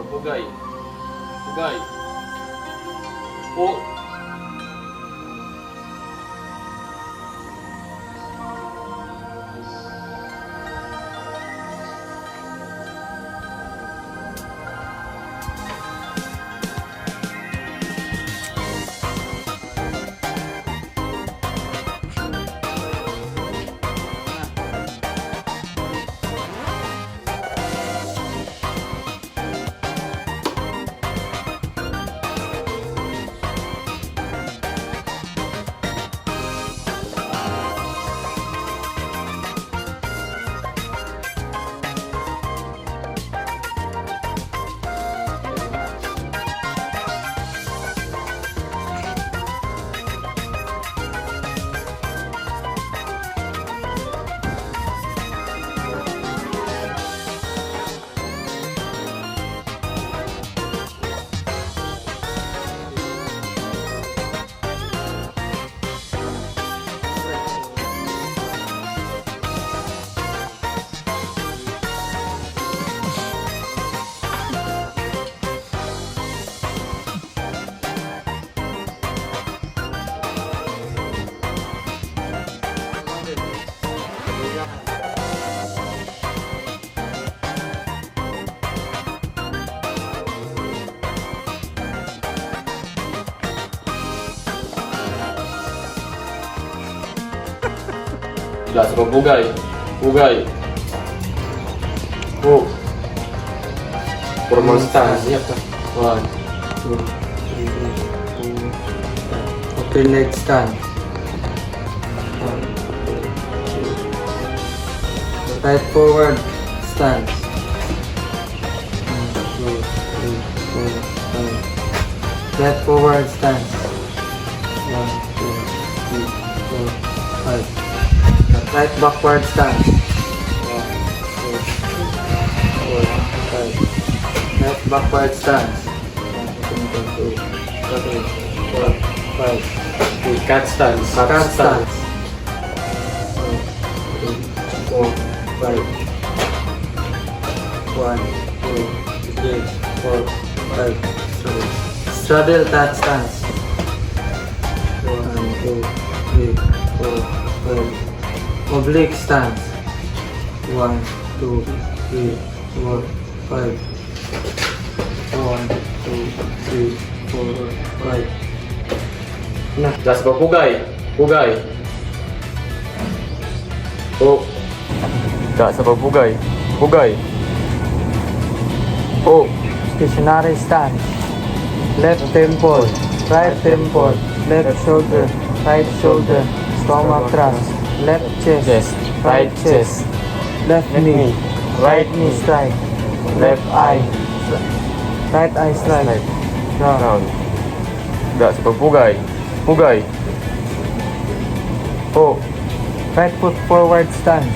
Pugay. Pugay. Po. Last pa Pugay. Pugay. Po. Formal stance. One, two, three, four. Okay, leg stand. One, two. Right forward stance. 1, 2, 3, 4, 5. Left forward stance. 1, 2, 3, 4, 5. Right backward stance. 1, 2, 4, 5. Left backward stance. 1, 2, 3, 4, 5. Cat stance. Cat stance. 1, 2, 4, 5. 1, 2, 3, 4, 5. Straddle cat stance. 1, 2, 3, 4, 5. Oblique stance. 1, 2, 3, 4, 5. 1, 2, 3, 4, 5. Last pa Pugay. Pugay. Po. Last pa Pugay. Pugay. Po. Stationary stance. Left temple, right temple, left shoulder, right shoulder, stomach thrust, left chest, right chest, left knee, right knee strike, left eye, right eye strike, down. Round. Last pa Pugay. Pugay. Po. Right foot forward stance,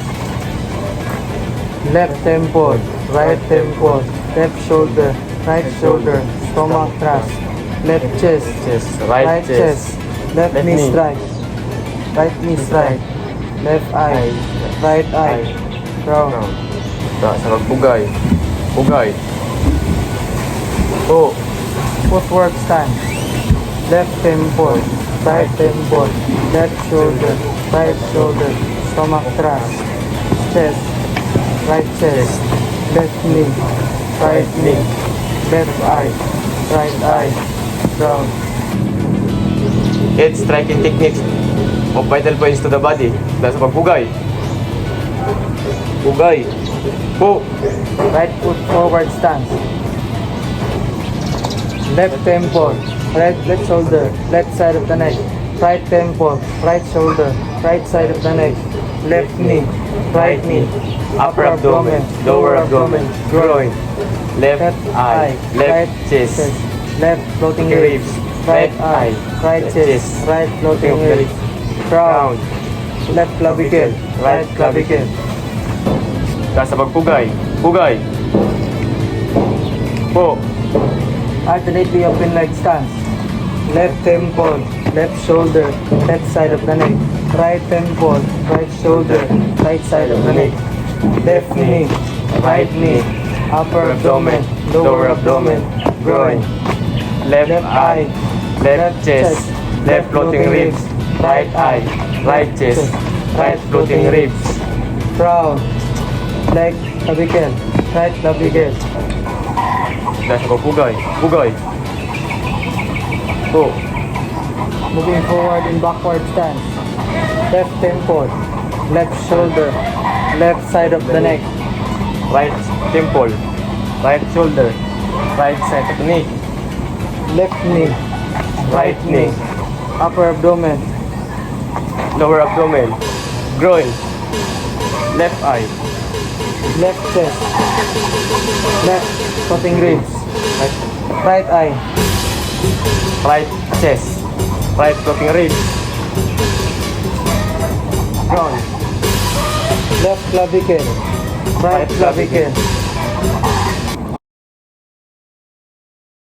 left temple, right temple, left shoulder, right shoulder, stomach thrust, left chest, right chest, left knee strike, right knee strike, left eye, right eye, round. Last pa Pugay. Pugay. Po. Footwork stance, left temple, right temple, left shoulder, right shoulder, stomach thrust, chest, right chest, left knee, right knee, left eye, right eye, down. Head striking techniques of vital points to the body. Last pa Pugay. Pugay. Po. Right foot forward stance, left temple, left shoulder, left side of the neck, right temple, right shoulder, right side of the neck, left knee, right knee, upper abdomen, lower abdomen, groin, Left eye. Left chest. left floating ribs, right eye, right chest, right floating ribs, crown, left clavicle, right clavicle. Last pa Pugay. Pugay. Po. Alternately open leg stance. Left temple, left shoulder, left side of the neck. Right temple, right shoulder, right side of the neck. Left knee, right knee, upper abdomen, lower abdomen, groin, left eye, left chest, left floating ribs, right eye, right chest, right floating ribs, crown, leg, clavicle, right clavicle, dash ko pugay, pugay, go, moving forward in backward stance, left temple, left shoulder, left side of the neck, right temple, right shoulder, right side of the knee, left knee, right knee, upper abdomen, lower abdomen, groin, left eye, left chest, left floating ribs, right eye, right chest, right floating ribs, groin, left clavicle, right clavicle,